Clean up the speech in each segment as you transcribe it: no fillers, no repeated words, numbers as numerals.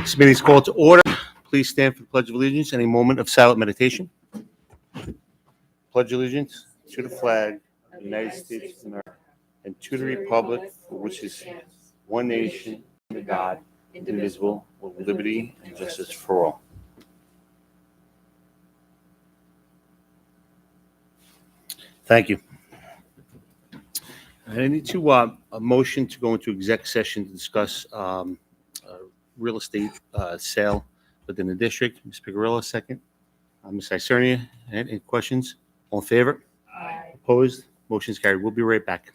This meeting is called to order. Please stand for the Pledge of Allegiance and a moment of silent meditation. Pledge allegiance to the flag of the United States of America and to the republic for which is one nation, under God, indivisible, with liberty and justice for all. Thank you. I need to a motion to go into exec session to discuss real estate sale within the district. Ms. Picarella, second. Ms. Isernia, any questions? All in favor? Aye. Opposed? Motion's carried. We'll be right back.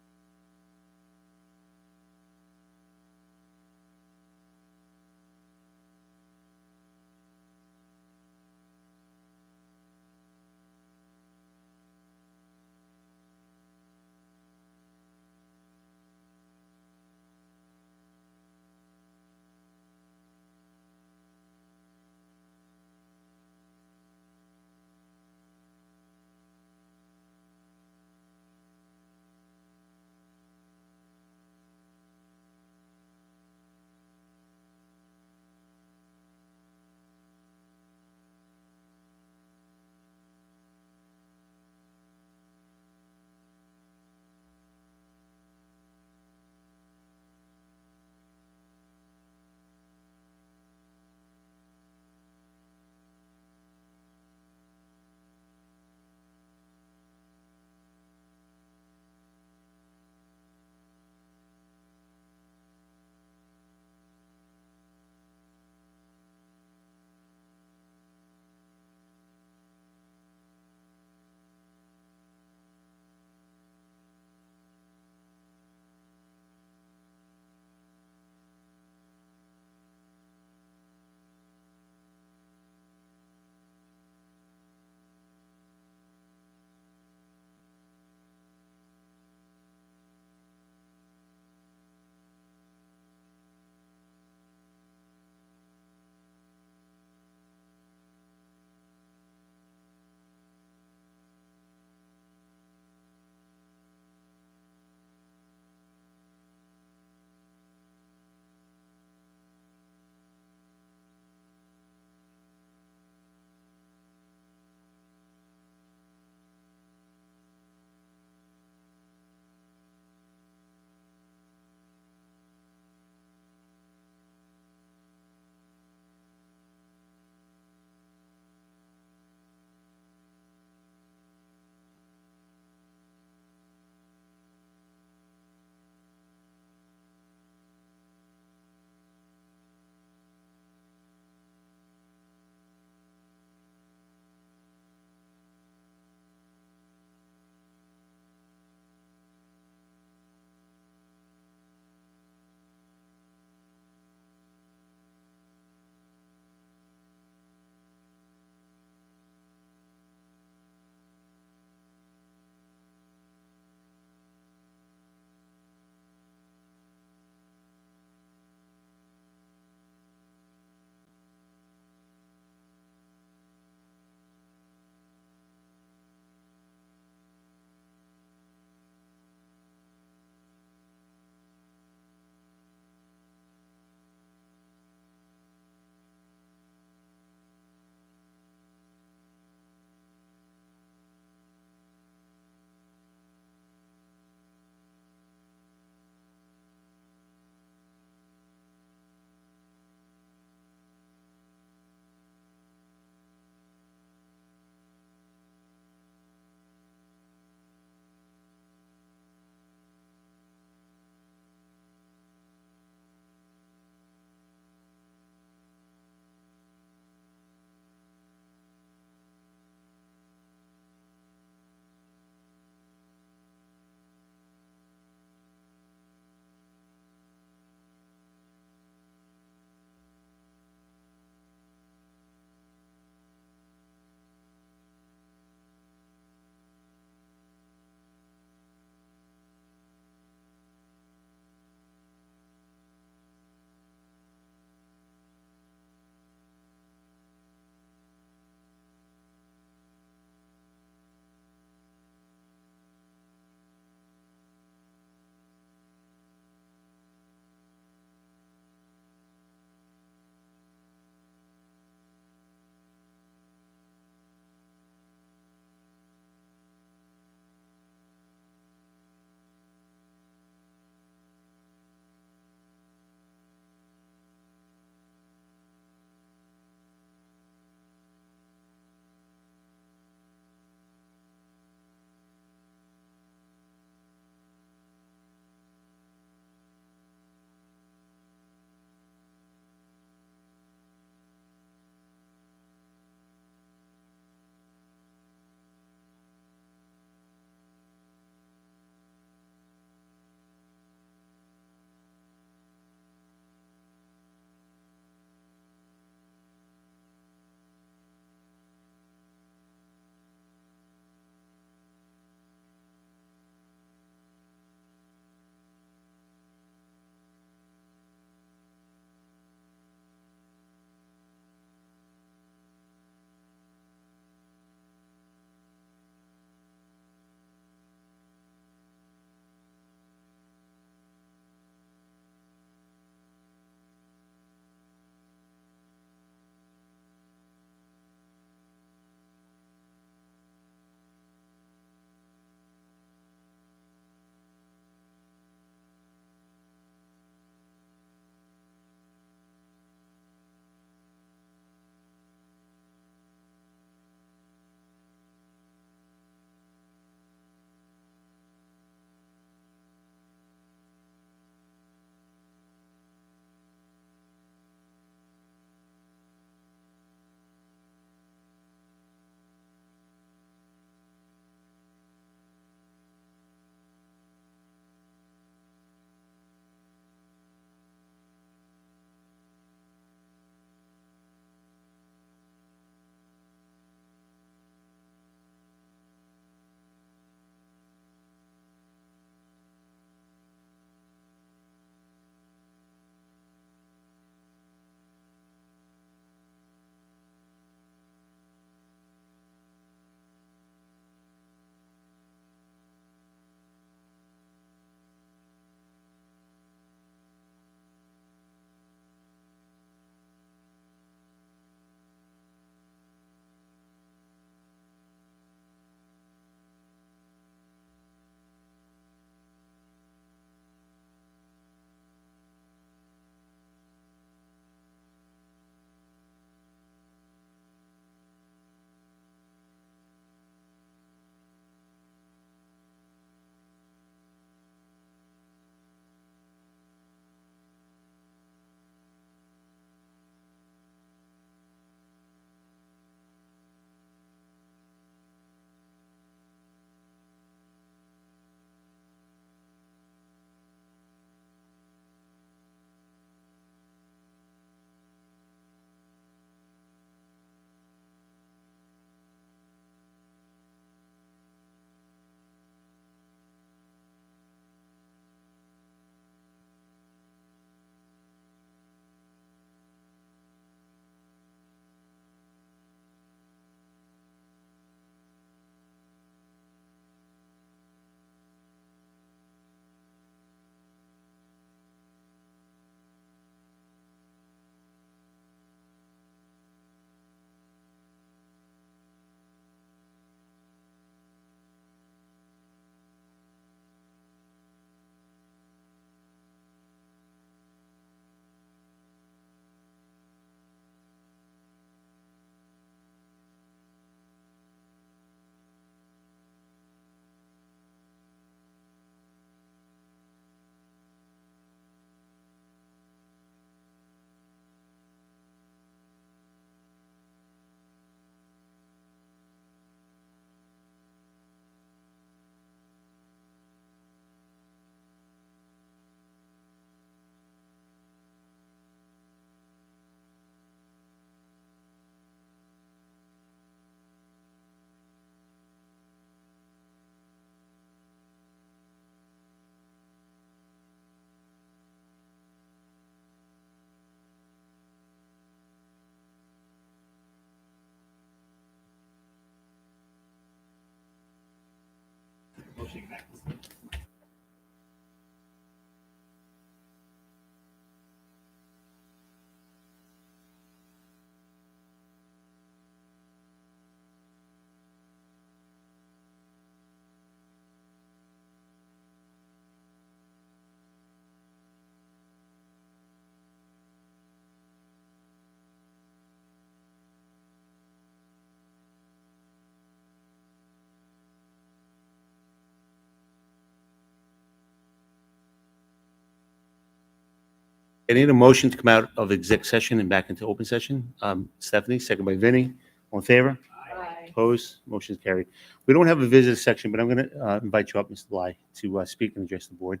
I need a motion to come out of exec session and back into open session. Stephanie, second by Vinnie. All in favor? Aye. Opposed? Motion is carried. We don't have a visitor section, but I'm going to invite you up, Mr. Bly, to speak and address the board.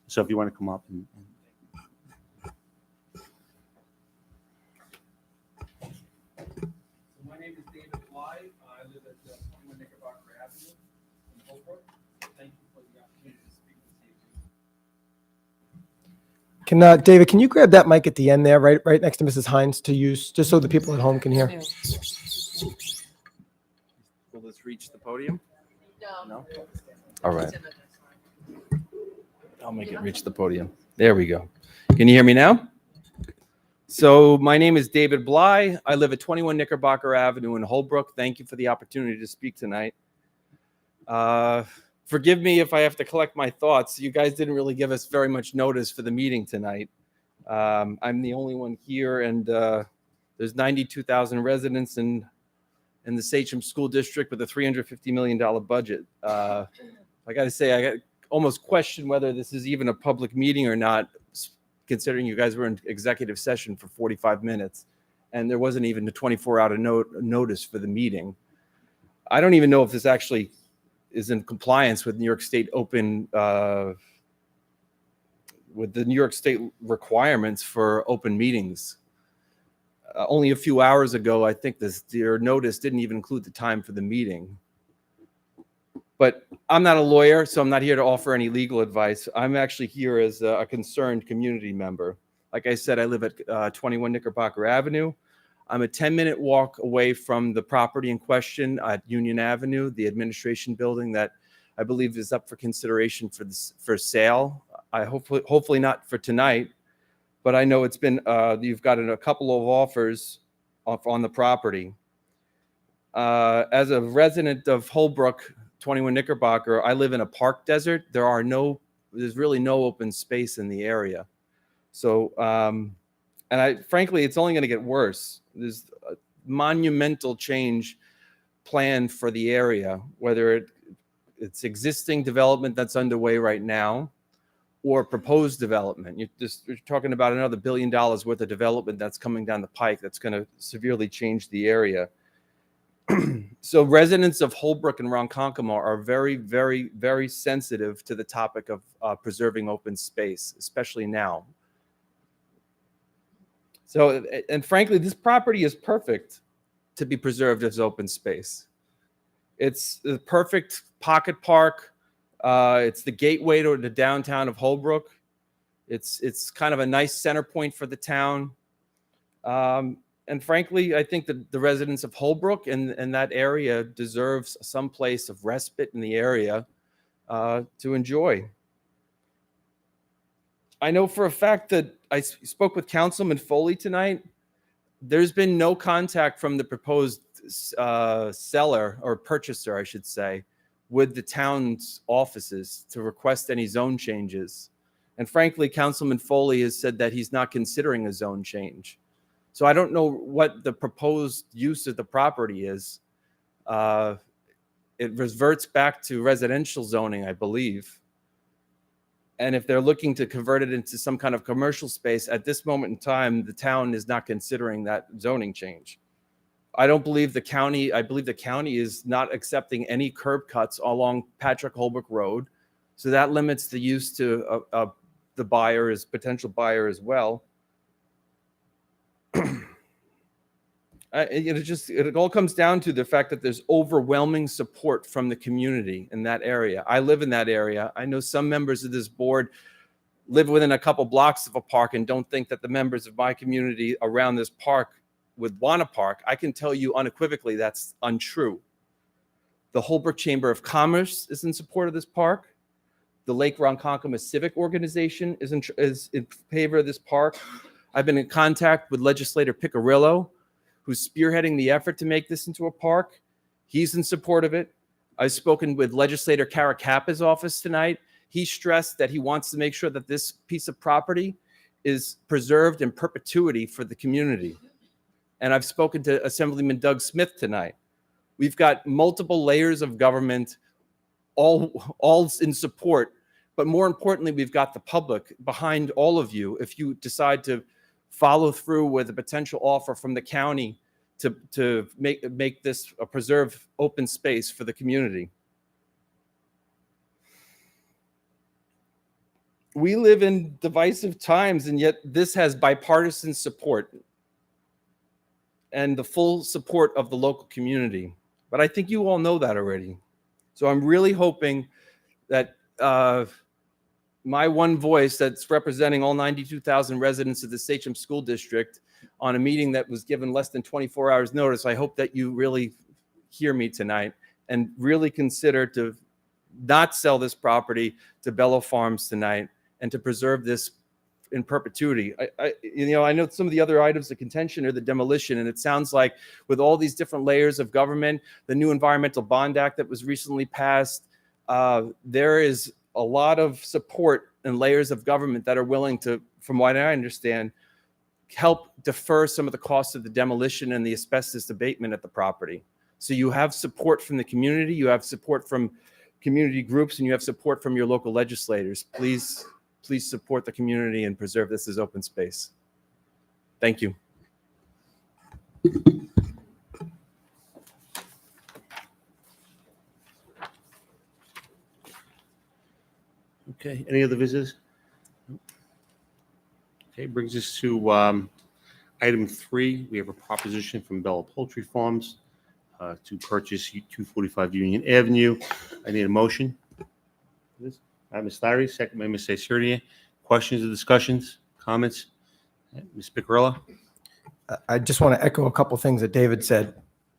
So if you want to come up and My name is David Bly. I live at 21 Knickerbocker Avenue in Holbrook. Thank you for the opportunity to speak this evening. David, can you grab that mic at the end there, right next to Mrs. Hines to use, just so the people at home can hear? Will this reach the podium? No. All right. I'll make it reach the podium. There we go. Can you hear me now? So my name is David Bly. I live at 21 Knickerbocker Avenue in Holbrook. Thank you for the opportunity to speak tonight. Forgive me if I have to collect my thoughts. You guys didn't really give us very much notice for the meeting tonight. I'm the only one here, and there's 92,000 residents in the Sachem School District with a $350 million budget. I got to say, I almost question whether this is even a public meeting or not, considering you guys were in executive session for 45 minutes, and there wasn't even a 24-hour notice for the meeting. I don't even know if this actually is in compliance with New York State with the New York State requirements for open meetings. Only a few hours ago, I think your notice didn't even include the time for the meeting. But I'm not a lawyer, so I'm not here to offer any legal advice. I'm actually here as a concerned community member. Like I said, I live at 21 Knickerbocker Avenue. I'm a 10-minute walk away from the property in question at Union Avenue, the administration building that I believe is up for consideration for sale. I hopefully not for tonight, but I know it's been you've gotten a couple of offers on the property. As a resident of Holbrook, 21 Knickerbocker, I live in a park desert. There's really no open space in the area. So, and frankly, it's only going to get worse. There's a monumental change planned for the area, whether it's existing development that's underway right now or proposed development. You're talking about another $1 billion worth of development that's coming down the pike that's going to severely change the area. So residents of Holbrook and Ronkonkoma are very, very, very sensitive to the topic of preserving open space, especially now. So, and frankly, this property is perfect to be preserved as open space. It's the perfect pocket park. It's the gateway to the downtown of Holbrook. It's kind of a nice center point for the town. And frankly, I think that the residents of Holbrook and that area deserves some place of respite in the area to enjoy. I know for a fact that I spoke with Councilman Foley tonight. There's been no contact from the proposed seller or purchaser, I should say, with the town's offices to request any zone changes. And frankly, Councilman Foley has said that he's not considering a zone change. So I don't know what the proposed use of the property is. It reverts back to residential zoning, I believe. And if they're looking to convert it into some kind of commercial space, at this moment in time, the town is not considering that zoning change. I believe the county is not accepting any curb cuts along Patrick Holbrook Road. So that limits the use to the potential buyer as well. It all comes down to the fact that there's overwhelming support from the community in that area. I live in that area. I know some members of this board live within a couple blocks of a park and don't think that the members of my community around this park would want a park. I can tell you unequivocally that's untrue. The Holbrook Chamber of Commerce is in support of this park. The Lake Ronkonkoma Civic Organization is in favor of this park. I've been in contact with legislator Piccirillo, who's spearheading the effort to make this into a park. He's in support of it. I've spoken with legislator Caracapa's office tonight. He stressed that he wants to make sure that this piece of property is preserved in perpetuity for the community. And I've spoken to Assemblyman Doug Smith tonight. We've got multiple layers of government all in support, but more importantly, we've got the public behind all of you if you decide to follow through with a potential offer from the county to make this a preserved open space for the community. We live in divisive times, and yet this has bipartisan support and the full support of the local community. But I think you all know that already. So I'm really hoping that my one voice that's representing all 92,000 residents of the Sachem School District on a meeting that was given less than 24 hours notice, I hope that you really hear me tonight and really consider to not sell this property to Bello Farms tonight and to preserve this in perpetuity. I know some of the other items of contention are the demolition, and it sounds like with all these different layers of government, the new Environmental Bond Act that was recently passed, there is a lot of support and layers of government that are willing to, from what I understand, help defer some of the costs of the demolition and the asbestos abatement at the property. So you have support from the community, you have support from community groups, and you have support from your local legislators. Please support the community and preserve this as open space. Thank you. Okay, any other visitors? Okay, brings us to item 3. We have a proposition from Bella Poultry Farms to purchase 245 Union Avenue. I need a motion. Ms. Larry, second by Ms. Isernia. Questions or discussions, comments? Ms. Piccirillo? I just want to echo a couple things that David said.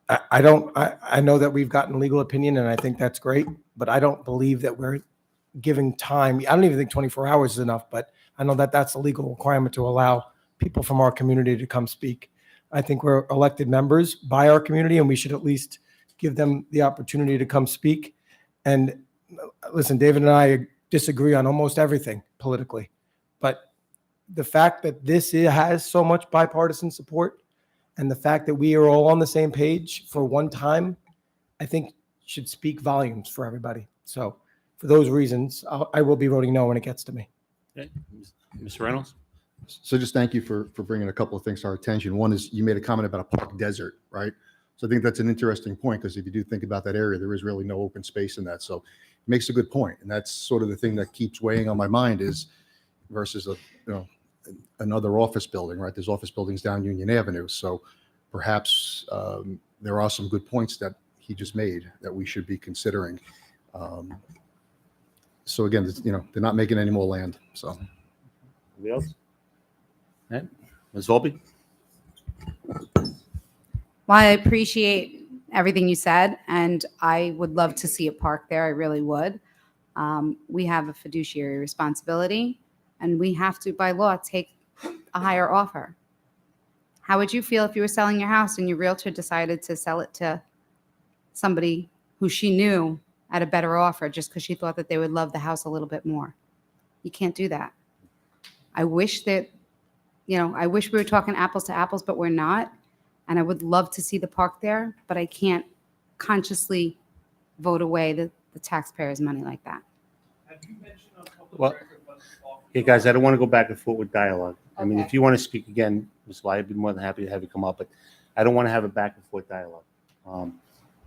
I know that we've gotten legal opinion, and I think that's great, but I don't believe that we're giving time. I don't even think 24 hours is enough, but I know that that's a legal requirement to allow people from our community to come speak. I think we're elected members by our community, and we should at least give them the opportunity to come speak. And listen, David and I disagree on almost everything politically, but the fact that this has so much bipartisan support and the fact that we are all on the same page for one time, I think should speak volumes for everybody. So for those reasons, I will be voting no when it gets to me. Okay. Mr. Reynolds? So just thank you for bringing a couple of things to our attention. One is you made a comment about a park desert, right? So I think that's an interesting point, because if you do think about that area, there is really no open space in that. So it makes a good point. And that's sort of the thing that keeps weighing on my mind is versus another office building, right? There's office buildings down Union Avenue. So perhaps there are some good points that he just made that we should be considering. So again, they're not making any more land. So Anybody else? All right. Ms. Volpe? Well, I appreciate everything you said, and I would love to see a park there. I really would. We have a fiduciary responsibility, and we have to, by law, take a higher offer. How would you feel if you were selling your house and your realtor decided to sell it to somebody who she knew at a better offer just because she thought that they would love the house a little bit more? You can't do that. I wish that, I wish we were talking apples to apples, but we're not. And I would love to see the park there, but I can't consciously vote away the taxpayers' money like that. Have you mentioned on public Well, record what's offered? Hey, guys, I don't want to go back and forth with dialogue. I mean, Okay. if you want to speak again, Ms. Lai, I'd be more than happy to have you come up, but I don't want to have a back and forth dialogue.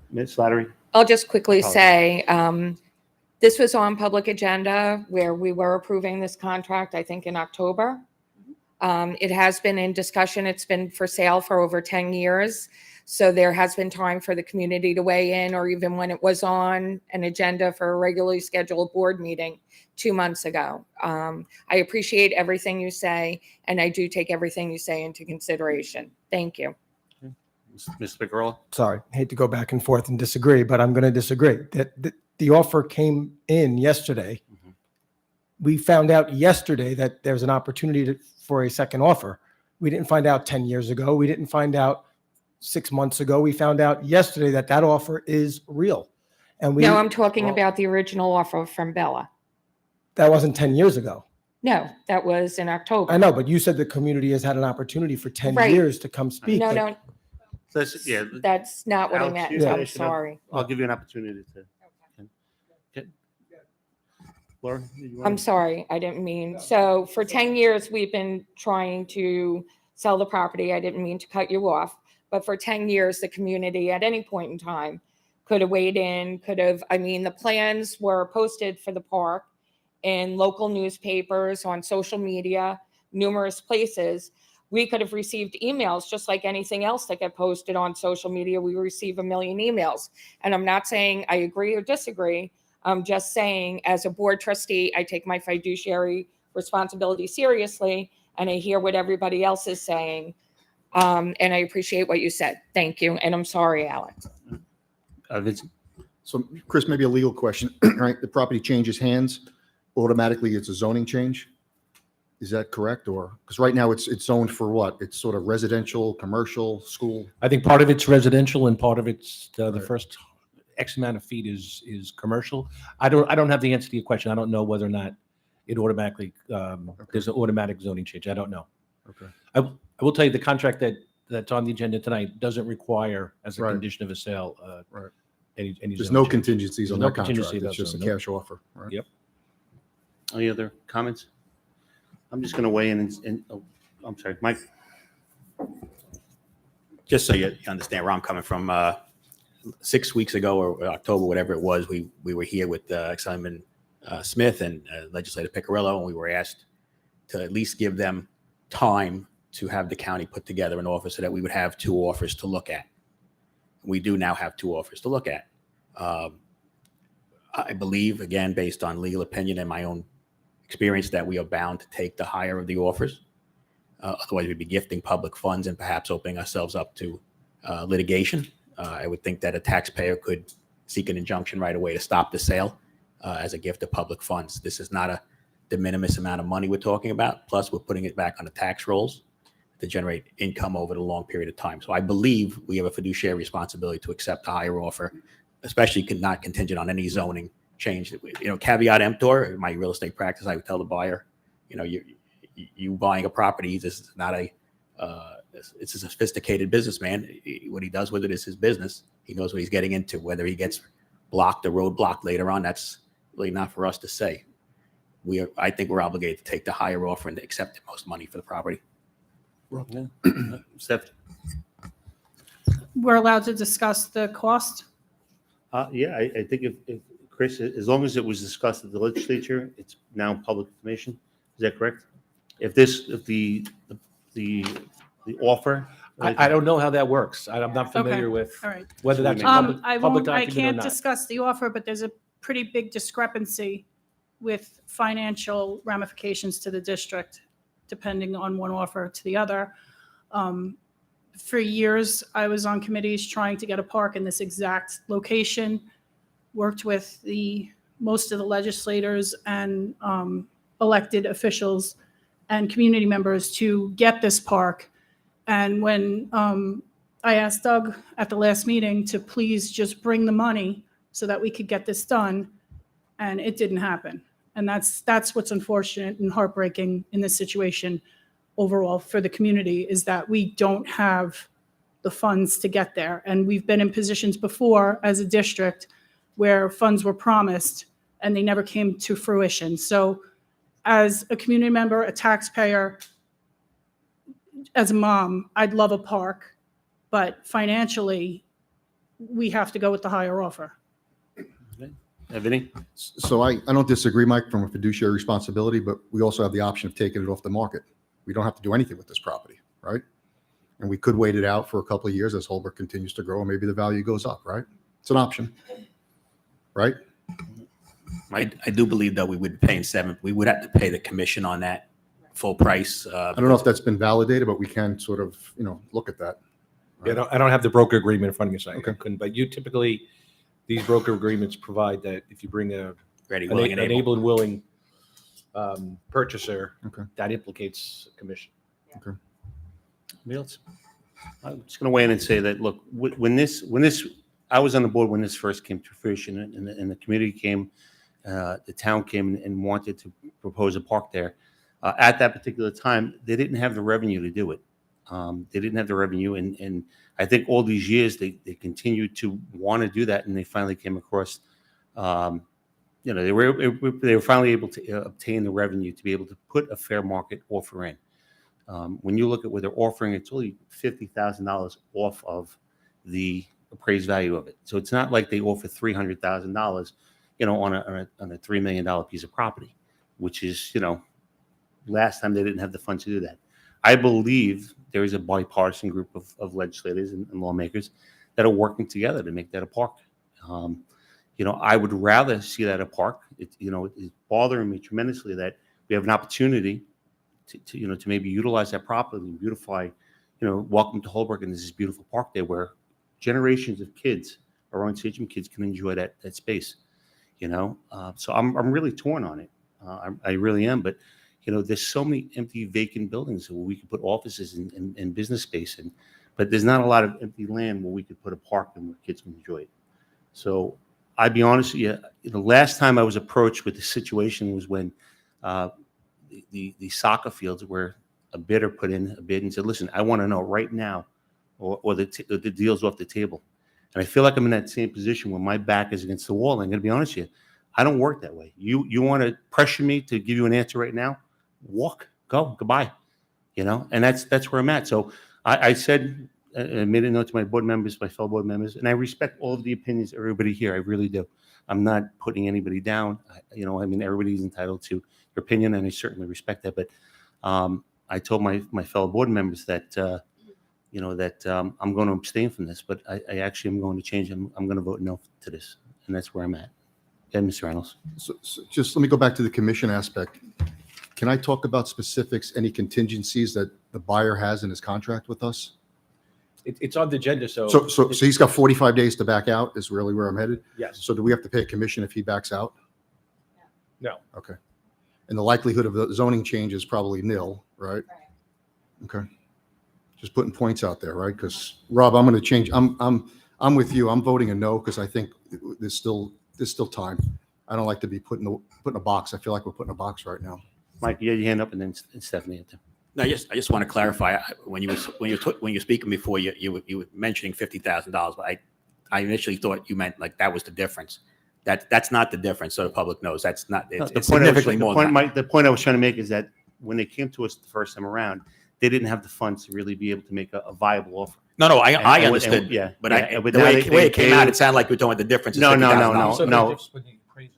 Ms. Slattery? I'll just quickly Apologies. say, this was on public agenda where we were approving this contract, I think in October. It has been in discussion. It's been for sale for over 10 years. So there has been time for the community to weigh in, or even when it was on an agenda for a regularly scheduled board meeting 2 months ago. I appreciate everything you say, and I do take everything you say into consideration. Thank you. Ms. Picarella? Sorry, hate to go back and forth and disagree, but I'm going to disagree. The offer came in yesterday. Mhm. We found out yesterday that there's an opportunity for a second offer. We didn't find out 10 years ago. We didn't find out 6 months ago. We found out yesterday that that offer is real. And we, No, I'm talking about the original offer from Bella. that wasn't 10 years ago. No, that was in October. I know, but you said the community has had an opportunity for 10 Right. years to come speak. No, but- no, Yeah, that's not what I Alex, meant. you I'm finish it up? sorry. I'll give you an opportunity to. Okay. Laura? you I'm wanna- sorry, I didn't mean, so for 10 years, we've been trying to sell the property. I didn't mean to cut you off, but for 10 years, the community at any point in time could have weighed in, the plans were posted for the park in local newspapers, on social media, numerous places. We could have received emails just like anything else that get posted on social media. We receive a million emails. And I'm not saying I agree or disagree. I'm just saying, as a board trustee, I take my fiduciary responsibility seriously, and I hear what everybody else is saying. And I appreciate what you said. Thank you. And I'm sorry, Alex. Vincent? So Chris, maybe a legal question, right? The property changes hands, automatically it's a zoning change? Is that correct? Or, because right now it's zoned for what? It's sort of residential, commercial, school? I think part of it's residential and part of it's the Right. first X amount of feet is commercial. I don't have the answer to your question. I don't know whether or not it automatically, there's an automatic zoning change. I don't know. Okay. I will tell you the contract that's on the agenda tonight doesn't require as a Right. condition of a sale, Right. any There's zoning no change. contingencies on There's no that contract. contingency It's about just a zoning, nope. cash offer, right? Yep. Any other comments? I'm just going to weigh in oh, I'm sorry, Mike? Just so you understand where I'm coming from, 6 weeks ago or October, whatever it was, we were here with Simon Smith and Legislator Picarillo, and we were asked to at least give them time to have the county put together an offer so that we would have 2 offers to look at. We do now have 2 offers to look at. I believe, again, based on legal opinion and my own experience, that we are bound to take the higher of the offers. Otherwise, we'd be gifting public funds and perhaps opening ourselves up to litigation. I would think that a taxpayer could seek an injunction right away to stop the sale as a gift of public funds. This is not a de minimis amount of money we're talking about. Plus, we're putting it back on the tax rolls to generate income over the long period of time. So I believe we have a fiduciary responsibility to accept a higher offer, especially not contingent on any zoning change. Caveat emptor, in my real estate practice, I would tell the buyer, you buying a property, this is not it's a sophisticated businessman. What he does with it is his business. He knows what he's getting into. Whether he gets blocked or roadblocked later on, that's really not for us to say. I think we're obligated to take the higher offer and accept the most money for the property. Steph? We're allowed to discuss the cost? Yeah, I think if Chris, as long as it was discussed at the legislature, it's now public information. Is that correct? If the offer. I don't know how that works. I'm not familiar Okay. with All right. whether that's a I public I document or can't not. discuss the offer, but there's a pretty big discrepancy with financial ramifications to the district, depending on one offer to the other. For years, I was on committees trying to get a park in this exact location, worked with most of the legislators and elected officials and community members to get this park. And when I asked Doug at the last meeting to please just bring the money so that we could get this done, and it didn't happen. And that's what's unfortunate and heartbreaking in this situation overall for the community, is that we don't have the funds to get there. And we've been in positions before as a district where funds were promised and they never came to fruition. So as a community member, a taxpayer, as a mom, I'd love a park, but financially, we have to go with the higher offer. Vinny? So I don't disagree, Mike, from a fiduciary responsibility, but we also have the option of taking it off the market. We don't have to do anything with this property, right? And we could wait it out for a couple of years as Holbrook continues to grow, and maybe the value goes up, right? It's an option, right? I do believe that we would pay we would have to pay the commission on that full price. I don't know if that's been validated, but we can sort of, look at that. I don't have the broker agreement in front of me, so I Okay. couldn't, but you typically, these broker agreements provide that if you bring Ready, an willing, and able. able and willing purchaser, Okay. that implicates commission. Anybody else? I'm just going to weigh in and say that, look, when this, I was on the board when this first came to fruition, and the community came, the town came and wanted to propose a park there. At that particular time, they didn't have the revenue to do it. They didn't have the revenue, and I think all these years they continued to want to do that, and they finally came across, they were finally able to obtain the revenue to be able to put a fair market offer in. When you look at what they're offering, it's only $50,000 off of the appraised value of it. So it's not like they offer $300,000, on a $3 million piece of property, which is, last time they didn't have the funds to do that. I believe there is a bipartisan group of legislators and lawmakers that are working together to make that a park. I would rather see that a park. It's bothering me tremendously that we have an opportunity to maybe utilize that properly and beautify, welcome to Holbrook, and there's this beautiful park there where generations of kids, our own Sachem kids, can enjoy that space. So I'm really torn on it. I really am. But there's so many empty, vacant buildings where we could put offices and business space in, but there's not a lot of empty land where we could put a park and where kids can enjoy it. So I'd be honest with you, the last time I was approached with the situation was when the soccer fields where a bidder put in a bid and said, listen, I want to know right now, or the deal's off the table. And I feel like I'm in that same position where my back is against the wall. I'm going to be honest with you. I don't work that way. You want to pressure me to give you an answer right now? Walk, go, goodbye. And that's where I'm at. So I said, I made a note to my board members, my fellow board members, and I respect all of the opinions of everybody here. I really do. I'm not putting anybody down. Everybody's entitled to their opinion, and I certainly respect that. But I told my fellow board members that, I'm going to abstain from this, but I actually am going to change. I'm going to vote no to this, and that's where I'm at. Yeah, Mr. Reynolds. So just let me go back to the commission aspect. Can I talk about specifics, any contingencies that the buyer has in his contract with us? It's on the agenda, so. So he's got 45 days to back out is really where I'm headed. Yes. So do we have to pay a commission if he backs out? No. Okay. And the likelihood of the zoning change is probably nil, right? Okay. Just putting points out there, right? Because Rob, I'm going to change. I'm with you. I'm voting a no because I think there's still time. I don't like to be put in a box. I feel like we're putting a box right now. Mike, you had your hand up, and then Stephanie. No, I just want to clarify. When you're speaking before, you were mentioning $50,000, but I initially thought you meant like that was the difference. That's not the difference, so the public knows. That's not. It's significantly more than that. The point I was trying to make is that when they came to us the first time around, they didn't have the funds to really be able to make a viable offer. No, I And- understood. yeah, but yeah, the but now way they- it came they- out, it sounded like we're talking about the difference. Is No, $50,000. no. with the appraiser.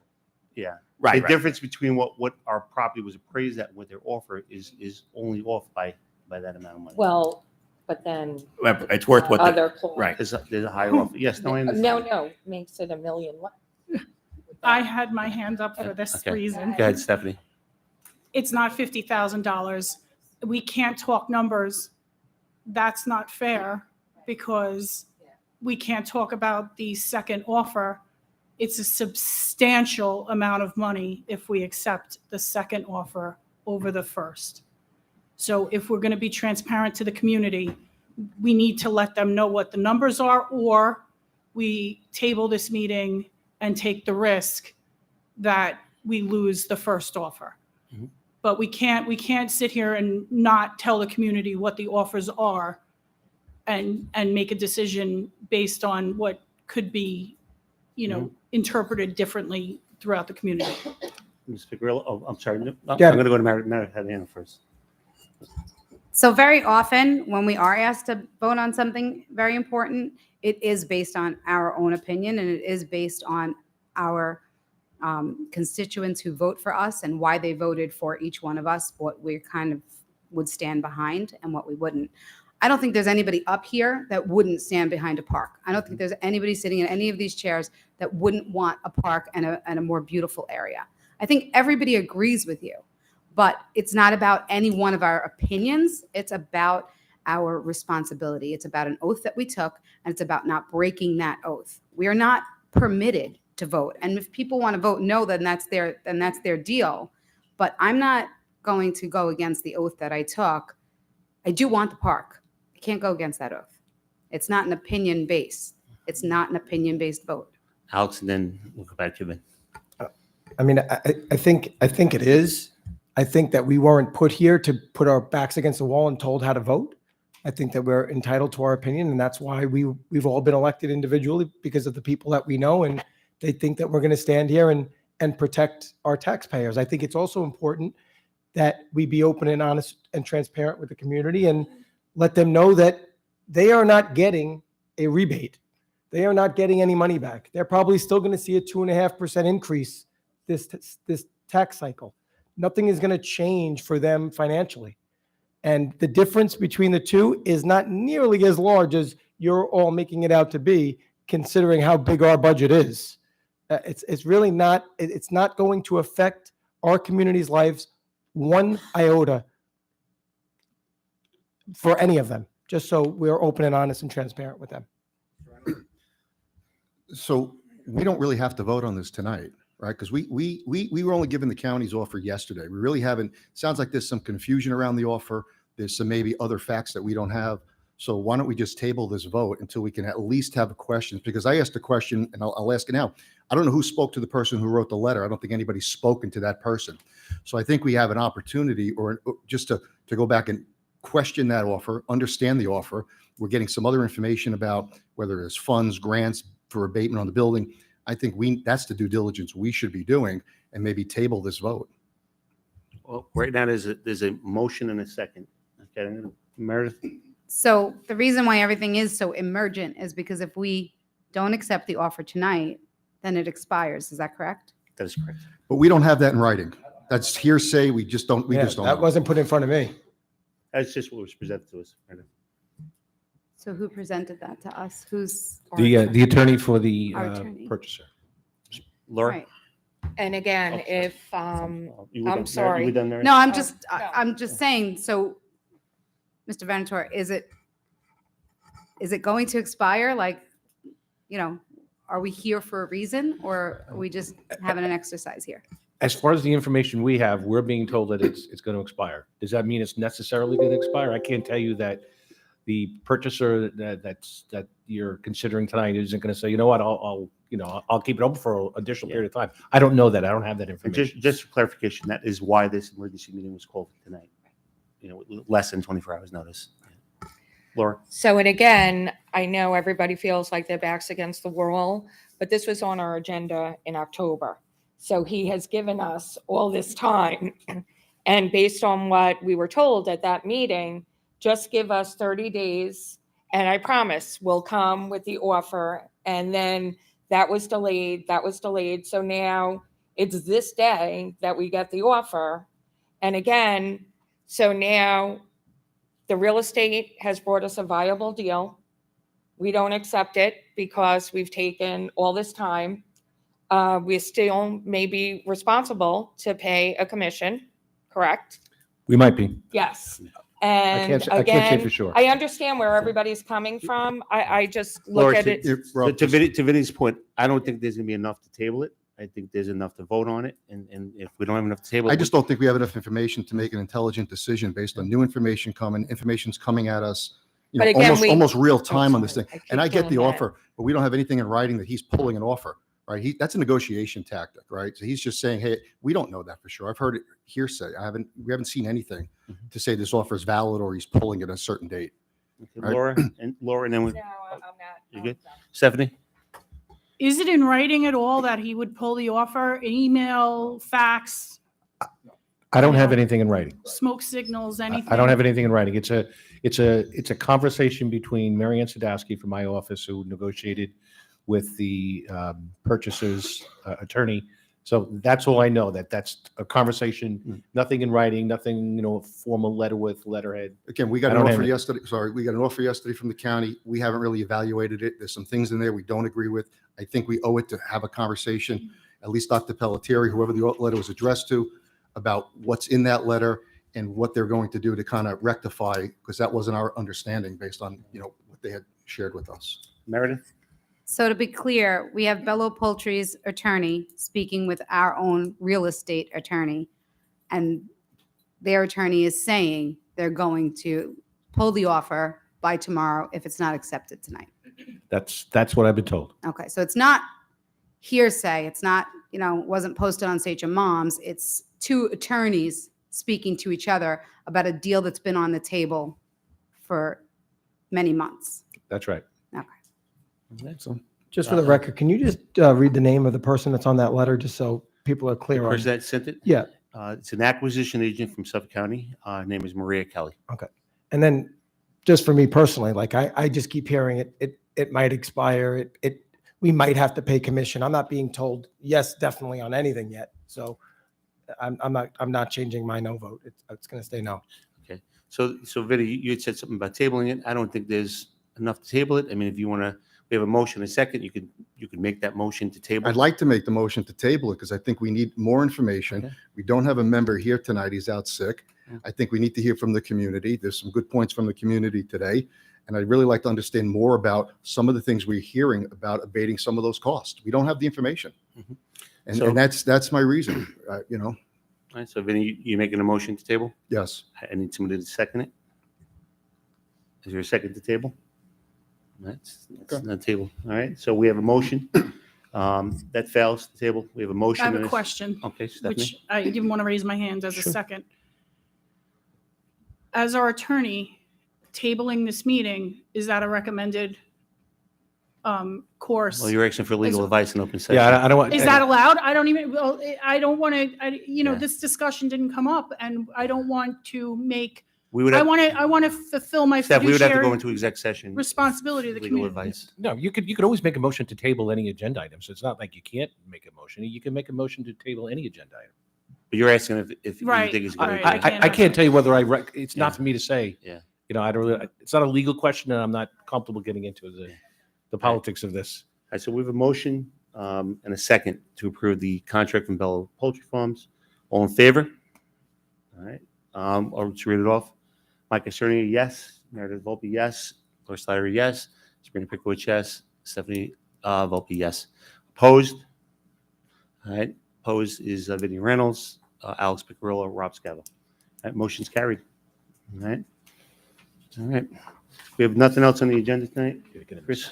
Yeah. Right. The difference between what our property was appraised at and what their offer is only off by that amount of money. Well, but then Well, it's worth what. The, other. right. There's a higher offer. Yes, no, I understand. No, makes it $1 million less. I had my hand up for this Okay. reason. Go ahead, Stephanie. It's not $50,000. We can't talk numbers. That's not fair because we can't talk about the second offer. It's a substantial amount of money if we accept the second offer over the first. So if we're going to be transparent to the community, we need to let them know what the numbers are, or we table this meeting and take the risk that we lose the first offer. Mhm. But we can't sit here and not tell the community what the offers are and make a decision based on what could be, interpreted differently throughout the community. Ms. Figueroa, I'm sorry. I'm Yeah. going to go to Meredith Hannah first. So very often when we are asked to vote on something very important, it is based on our own opinion, and it is based on our constituents who vote for us and why they voted for each one of us, what we kind of would stand behind and what we wouldn't. I don't think there's anybody up here that wouldn't stand behind a park. I don't think there's anybody sitting in any of these chairs that wouldn't want a park and a more beautiful area. I think everybody agrees with you, but it's not about any one of our opinions. It's about our responsibility. It's about an oath that we took, and it's about not breaking that oath. We are not permitted to vote. And if people want to vote no, then that's their deal. But I'm not going to go against the oath that I took. I do want the park. I can't go against that oath. It's not an opinion based. It's not an opinion based vote. Alex, and then we'll go back to you then. I mean, I think it is. I think that we weren't put here to put our backs against the wall and told how to vote. I think that we're entitled to our opinion, and that's why we've all been elected individually, because of the people that we know, and they think that we're going to stand here and protect our taxpayers. I think it's also important that we be open and honest and transparent with the community and let them know that they are not getting a rebate. They are not getting any money back. They're probably still going to see a 2.5% increase this tax cycle. Nothing is going to change for them financially. And the difference between the two is not nearly as large as you're all making it out to be, considering how big our budget is. It's really not, it's not going to affect our community's lives one iota for any of them, just so we're open and honest and transparent with them. So we don't really have to vote on this tonight, right? Because we were only given the county's offer yesterday. We really haven't, sounds like there's some confusion around the offer. There's some maybe other facts that we don't have. So why don't we just table this vote until we can at least have questions? Because I asked a question, and I'll ask it now. I don't know who spoke to the person who wrote the letter. I don't think anybody's spoken to that person. So I think we have an opportunity, or just to go back and question that offer, understand the offer. We're getting some other information about whether there's funds, grants for abatement on the building. I think that's the due diligence we should be doing, and maybe table this vote. Well, right now there's a motion and a second. Okay, Meredith? So the reason why everything is so emergent is because if we don't accept the offer tonight, then it expires. Is that correct? That is correct. But we don't have that in writing. That's hearsay. We just don't Yeah, know. that wasn't put in front of me. That's just what was presented to us. Meredith. So who presented that to us? Who's The attorney for the Our attorney. purchaser. Laura? right? And again, Okay. if, You were I'm done- sorry. You were done, Meredith? No, no. I'm just saying, so, Mr. Venator, is it going to expire? Like, are we here for a reason, or are we just having an exercise here? As far as the information we have, we're being told that it's going to expire. Does that mean it's necessarily going to expire? I can't tell you that the purchaser that you're considering tonight isn't going to say, you know what, I'll keep it open for an additional period of time. I don't know that. I don't have that And information. just for clarification, that is why this emergency meeting was called tonight. Less than 24 hours notice. Laura? So, and again, I know everybody feels like their back's against the wall, but this was on our agenda in October. So he has given us all this time. And based on what we were told at that meeting, just give us 30 days. And I promise we'll come with the offer. And then that was delayed. So now it's this day that we get the offer. And again, so now the real estate has brought us a viable deal. We don't accept it because we've taken all this time. We still may be responsible to pay a commission, correct? We might be. Yes. I And can't say for again, sure. I understand where everybody's coming from. I just look Laura, at it. To Vinny's point, I don't think there's going to be enough to table it. I think there's enough to vote on it. And if we don't have enough to table it. I just don't think we have enough information to make an intelligent decision based on new information information's coming at us, But again, almost real time on this thing. sorry, I And keep I get the doing that. offer, but we don't have anything in writing that he's pulling an offer, right? That's a negotiation tactic, right? So he's just saying, hey, we don't know that for sure. I've heard it hearsay. We haven't seen anything to say this offer is valid or he's pulling it at a certain date. Okay, right? Laura, and then No, I'm not. You good? Stephanie? Is it in writing at all that he would pull the offer? Email, fax, I don't have anything in writing. smoke signals, anything? I don't have anything in writing. It's a conversation between Marianne Sadowski from my office, who negotiated with the purchaser's attorney. So that's all I know, that's a conversation, nothing in writing, nothing, a formal letter with letterhead. Again, we got I an don't have offer it. yesterday. Sorry, we got an offer yesterday from the county. We haven't really evaluated it. There's some things in there we don't agree with. I think we owe it to have a conversation, at least Dr. Pelletieri, whoever the letter was addressed to, about what's in that letter and what they're going to do to kind of rectify, because that wasn't our understanding based on, what they had shared with us. Meredith? So to be clear, we have Bello Poultry's attorney speaking with our own real estate attorney. And their attorney is saying they're going to pull the offer by tomorrow if it's not accepted tonight. That's what I've been told. Okay, so it's not hearsay. It's not, wasn't posted on Sachem Moms. It's two attorneys speaking to each other about a deal that's been on the table for many months. That's right. So Just for the record, can you just read the name of the person that's on that letter, just so people are The clear on? person that sent it? Yeah. It's an acquisition agent from Suffolk County. Her name is Maria Kelly. And then, just for me personally, like I just keep hearing it might expire. We might have to pay commission. I'm not being told yes, definitely on anything yet. So I'm not changing my no vote. It's going to stay no. So Vinnie, you had said something about tabling it. I don't think there's enough to table it. I mean, if you want to, we have a motion, a second, you could make that motion to table. I'd like to make the motion to table it because I think we need more information. Okay. We don't have a member here tonight. He's out sick. Yeah. I think we need to hear from the community. There's some good points from the community today. And I'd really like to understand more about some of the things we're hearing about abating some of those costs. We don't have the information. Mhm. And, So- and that's my reason, All right, so Vinnie, you making a motion to table? yes. I need somebody to second it. Is there a second to table? That's not table. All right, so we have a motion. That fails the table. We have a motion. I have and a s- question, Okay, Stephanie. which I didn't want to raise my hand as a second. As our attorney, tabling this meeting, is that a recommended course? Well, you're asking for legal Is- advice in open session. Yeah, I don't want. Is that allowed? I don't even, well, I don't want to, Yeah. this discussion didn't come up and I don't want to make, We would I have, want to fulfill my Steph, we would have to go fiduciary into exec session. responsibility to the Legal community. advice. No, you could always make a motion to table any agenda item. So it's not like you can't make a motion. You can make a motion to table any agenda item. But you're asking if you Right, think it's right. going to. I can't tell you whether it's Yeah. not for me to say. Yeah. I don't really, it's not a legal question and I'm not comfortable getting into the politics of this. All right, so we have a motion and a second to approve the contract from Bello Poultry Farms. All in favor? All right, or let's read it off. Mike Cerny, yes. Meredith Volpe, yes. Laura Slattery, yes. Sabrina Pickowicz, yes. Stephanie Volpe, yes. Opposed? All right, opposed is Vinnie Reynolds, Alex Picarillo, Rob Scavo. All right, motion's carried. All right. All right. We have nothing else on the agenda tonight, Chris?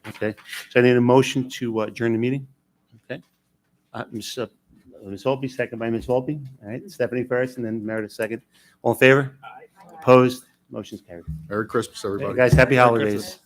Okay, so I need a motion to adjourn the meeting. Okay. Ms. Volpe, second by Ms. Volpe. All right, Stephanie first, and then Meredith second. All in favor? Opposed? Motion's carried. Merry Christmas, everybody. Guys, happy holidays.